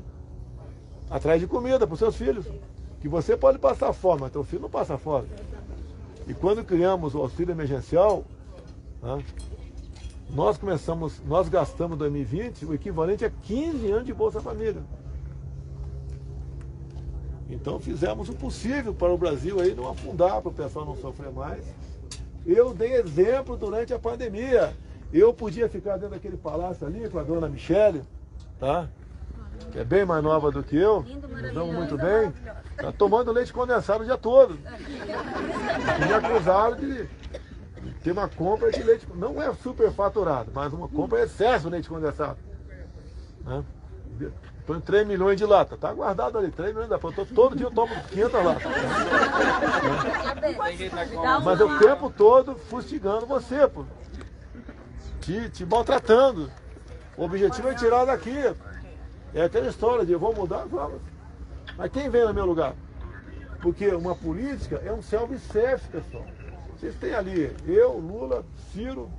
atrás de comida para os seus filhos. Que você pode passar fome, mas teu filho não passa fome. E quando criamos o auxílio emergencial, né, nós gastamos em 2020 o equivalente a 15 anos de Bolsa Família. Então fizemos o possível para o Brasil aí não afundar, para o pessoal não sofrer mais. Eu dei exemplo durante a pandemia. Eu podia ficar dentro daquele palácio ali com a dona Michele, tá? Que é bem mais nova do que eu, nos damos muito bem, tá tomando leite condensado o dia todo. E me acusaram de ter uma compra de leite, não é superfaturado, mas uma compra é excesso de leite condensado. Né? Põe 3 milhões de lata, tá guardado ali, 3 milhões de lata. Todo dia eu tomo 500 latas. Mas o tempo todo fustigando você, pô. Te maltratando. O objetivo é tirar daqui. É aquela história de eu vou mudar, vamos. Mas quem vem no meu lugar? Porque uma política é um self-service, pessoal. Vocês têm ali eu, Lula, Ciro,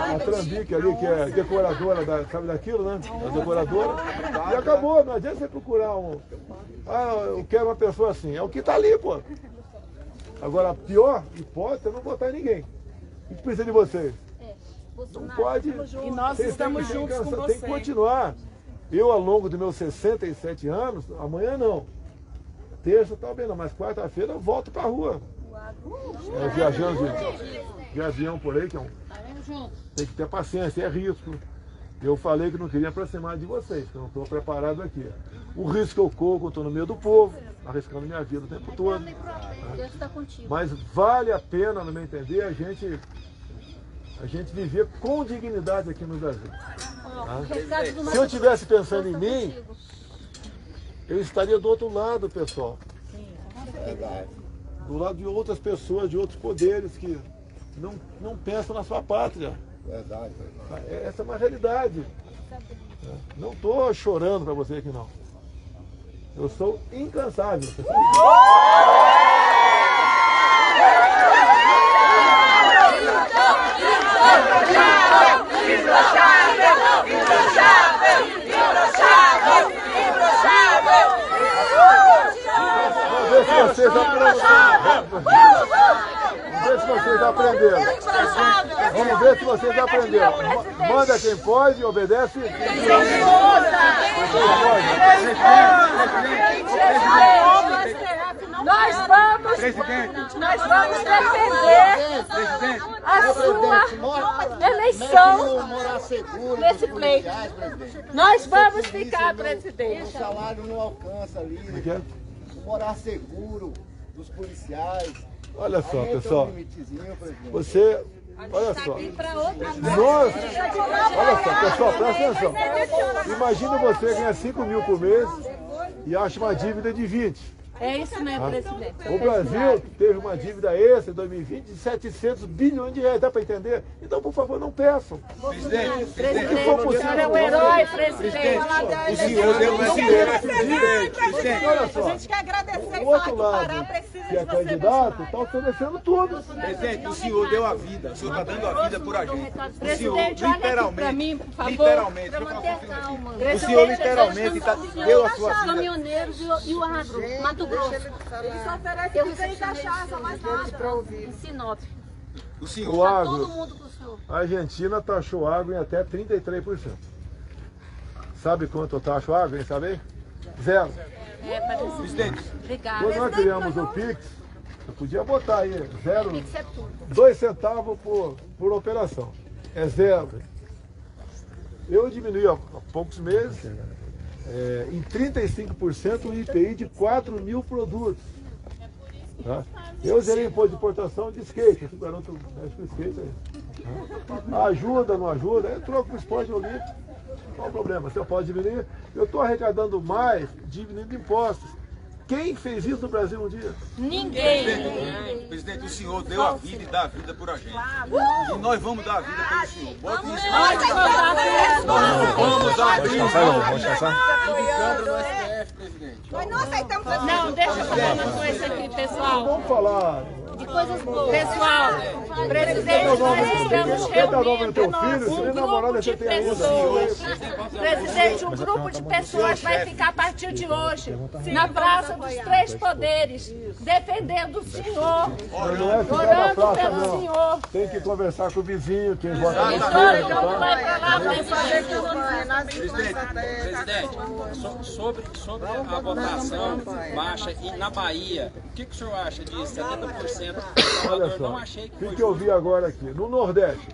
a Trambique ali, que é decoradora, sabe daquilo, né? A decoradora. E acabou, não adianta você procurar um... eu quero uma pessoa assim. É o que tá ali, pô. Agora, a pior hipótese é não votar em ninguém. O que precisa de vocês? Não pode... E nós estamos juntos com você. Tem que continuar. Eu, ao longo dos meus 67 anos, amanhã não. Terça talvez não, mas quarta-feira eu volto pra rua. Viajando de avião por aí, que tem que ter paciência, é risco. Eu falei que não queria aproximar de vocês, que eu não estou preparado aqui. O risco que eu corro, eu estou no meio do povo, arriscando minha vida o tempo todo. Mas vale a pena, no meu entender, a gente viver com dignidade aqui no Brasil. Se eu estivesse pensando em mim, eu estaria do outro lado, pessoal. Do lado de outras pessoas, de outros poderes que não pensam na sua pátria. Verdade. Essa é uma realidade. Não estou chorando para você aqui, não. Eu sou incansável. Vamos ver se vocês aprenderam. Manda quem pode, obedece. Nós vamos defender a sua eleição nesse pleito. Nós vamos ficar, presidente. O salário não alcança ali. Morar seguro dos policiais. Olha só, pessoal. Você... Olha só. Nós... Olha só, pessoal, presta atenção. Imagina você ganhar 5 mil por mês e acha uma dívida de 20. É isso mesmo, presidente. O Brasil teve uma dívida extra em 2020 de 700 bilhões de reais, dá para entender? Então, por favor, não peçam. Presidente, o senhor é o herói, presidente. O senhor deu uma presidente. Olha só, a gente quer agradecer o outro lado, que é candidato, está oferecendo tudo. Presidente, o senhor deu a vida, o senhor está dando a vida por a gente. O senhor, Presidente, olha aqui para mim, por favor. Literalmente, o senhor literalmente deu a sua vida. Os caminhoneiros e o agro, Mato Grosso. Eles oferecem isso aí cachaça, mais rápido. Em Sinop. O senhor, o agro, todo mundo com o senhor. a Argentina taxou o agro em até 33%. Sabe quanto eu taxo o agro, hein? Sabe? 0. presidente, Obrigada. Quando nós criamos o Pix, eu podia botar aí 0, Pix é tudo. 2 centavos por operação. É 0. Eu diminui há poucos meses em 35% o IPI de 4 mil produtos. Tá? Eu zerei imposto de importação de skate. Esse garoto mexe com skate aí. Ajuda, não ajuda? Eu troco o esporte olímpico. Qual o problema? Você pode diminuir? Eu estou arrecadando mais diminuindo impostos. Quem fez isso no Brasil um dia? Ninguém. Presidente, o senhor deu a vida e dá a vida por a gente. E nós vamos dar a vida pelo senhor. Bota isso. Vamos dar a vida. Vamos descansar? Mas não aceitamos. Não, deixa eu falar uma coisa aqui, pessoal. Vamos falar. De coisas boas. Pessoal, presidente, nós estamos reunindo um grupo de pessoas. Presidente, um grupo de pessoas vai ficar a partir de hoje na Praça dos Três Poderes, defendendo o senhor, Não é ficar na orando praça, pelo não. senhor. Tem que conversar com o vizinho, quem vota no Então vai pra lá, vai fazer Sobre a votação baixa e na Bahia, o que o senhor acha de 70%? Olha só, o que eu vi agora aqui, no Nordeste,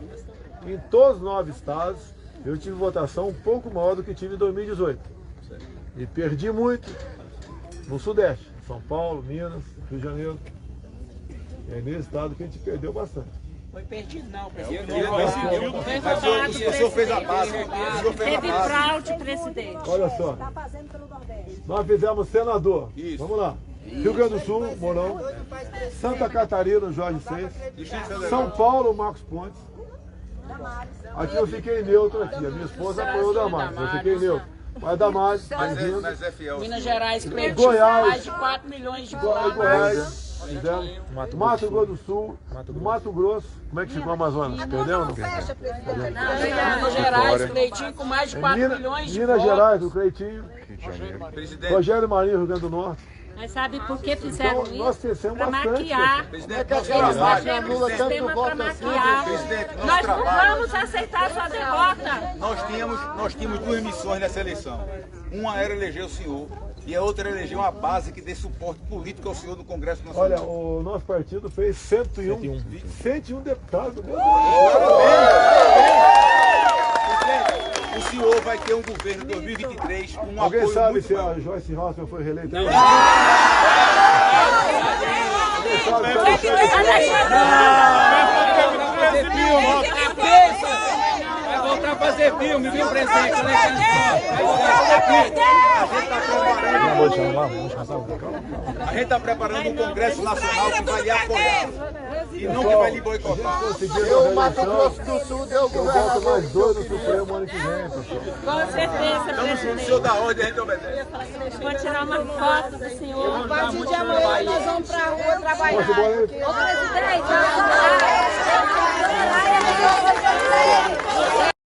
em todos os 9 estados, eu tive votação um pouco maior do que tive em 2018. E perdi muito no Sudeste, São Paulo, Minas, Rio de Janeiro. É nesse estado que a gente perdeu bastante. Foi perdido não, Mas presidente. o senhor fez a base. Teve fraude, presidente. Olha só, nós fizemos senador, vamos lá, Rio Grande do Sul, Mourão, Santa Catarina, Jorge Seis, São Paulo, Marcos Pontes. Aqui eu fiquei neutro aqui, a minha esposa apoiou o Damares, eu fiquei neutro. Mas Damares, Mas é fiel. Minas Gerais, que Goiás, mais de 4 milhões de Goiás, Fizemos. Mato Grosso do Sul, Mato Grosso. Como é que ficou o Amazonas? Perdeu ou não? Minas Gerais, Cleitinho com mais de 4 milhões de Minas votos. Gerais, o Cleitinho. Rogério Marinho, Rio Grande do Norte. Mas sabe por que fizeram Então, nós isso? crescemos Para bastante. maquiar. Presidente, Eles fizeram um sistema para maquiar. Nós não vamos aceitar sua derrota. Nós tínhamos duas missões nessa eleição. Uma era eleger o senhor e a outra era eleger uma base que dê suporte político ao senhor no Congresso Nacional. Olha, o nosso partido fez 101 deputados. O senhor vai ter um governo 2023 com um Alguém apoio sabe muito se maior. a Joyce Hoffmann foi reeleita? Não. Vai voltar a fazer filme, viu, presidente? A gente está preparando um Congresso Nacional que vai lhe apoiar e não que vai lhe boicotar. Eu, Mato Grosso do Sul, deu governador. Mais dois no Supremo ano que vem, pessoal. Com certeza, O presidente. senhor dá ordem, a gente obedece. Vou tirar uma foto do senhor. A partir de amanhã nós vamos pra rua trabalhar. Posso embora aí? Ô, presidente,